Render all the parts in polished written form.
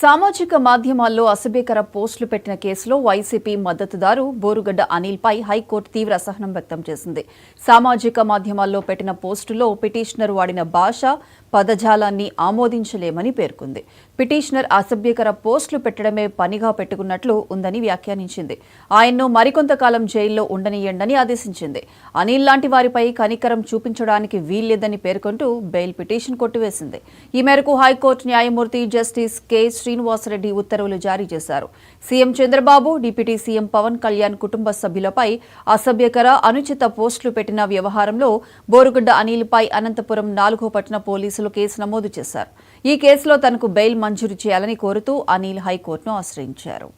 సామాజిక మాధ్యమాల్లో అసభ్యకర పోస్టులు పెట్టిన కేసులో వైసీపీ మద్దతుదారు బోరుగడ్డ అనిల్పై హైకోర్టు తీవ్ర అసహనం వ్యక్తం చేసింది. సామాజిక మాధ్యమాల్లో పెట్టిన పోస్టులో పిటిషనర్ వాడిన భాష, పదజాలాన్ని ఆమోదించలేమని పేర్కొంది. పిటిషనర్ అసభ్యకర పోస్టులు పెట్టడమే పనిగా పెట్టుకున్నట్లు ఉందని వ్యాఖ్యానించింది. ఆయన్ను మరికొంతకాలం జైల్లో ఉండనియ్యండని ఆదేశించింది. అనిల్ లాంటి వారిపై కనికరం చూపించడానికి వీల్లేదని పేర్కొంటూ బెయిల్ పిటిషన్ కొట్టివేసింది. ఈ మేరకు హైకోర్టు న్యాయమూర్తి జస్టిస్ కె. శ్రీనివాసరెడ్డి ఉత్తర్వులు జారీ చేశారు. CM Chandrababu, deputy CM Pawan Kalyan కుటుంబ సభ్యులపై అసభ్యకర, అనుచిత పోస్టులు పెట్టిన వ్యవహారంలో బోరుగడ్డ అనిల్పై అనంతపురం 4వ పట్టణ పోలీసులు కేసు నమోదు చేశారు. ఈ కేసులో తనకు బెయిల్ మంజూరు చేయాలని కోరుతూ అనిల్ హైకోర్టును ఆశ్రయించారు.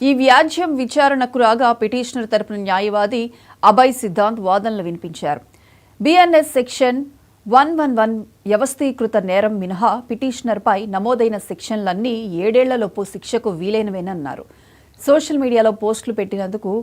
ఈ వ్యాజ్యం విచారణకు రాగా పిటిషనర్ తరపున న్యాయవాది అభయ్ సిద్ధాంత్ వాదనలు వినిపించారు. బిఎన్ఎస్ సెక్షన్ 111 వ్యవస్థీకృత నేరం మినహా పిటిషనర్పై నమోదైన సెక్షన్లన్నీ 7 ఏళ్లలోపు శిక్షకు వీలైనవేనన్నారు. సోషల్ మీడియాలో పోస్టులు పెట్టినందుకు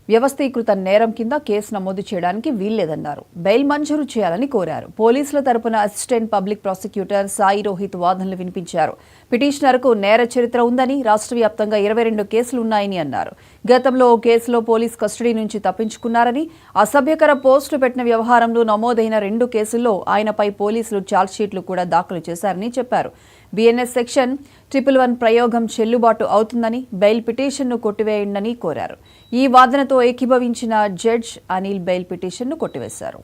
వ్యవస్థీకృత నేరం కింద కేసు నమోదు చేయడానికి వీల్లేదన్నారు. బెయిల్ మంజూరు చేయాలని కోరారు. పోలీసుల తరపున assistant public prosecutor Sai Rohit వాదనలు వినిపించారు. పిటిషనర్కు నేర చరిత్ర ఉందని, రాష్ట్ర వ్యాప్తంగా 22 కేసులున్నాయని అన్నారు. గతంలో ఓ కేసులో పోలీస్ కస్టడీ నుంచి తప్పించుకున్నారని, అసభ్యకర పోస్టులు పెట్టిన వ్యవహారంలో నమోదైన 2 కేసుల్లో ఆయనపై పోలీసులు ఛార్జ్షీట్లు కూడా దాఖలు చేశారని చెప్పారు. బిఎన్ఎస్ సెక్షన్ 111 ప్రయోగం చెల్లుబాటు అవుతుందని, బెయిల్ పిటిషన్ను కొట్టివేయండని కోరారు. ఈ వాదనతో ఏకీభవించిన జడ్జ్ అనిల్ బెయిల్ పిటిషన్ను కొట్టివేశారు.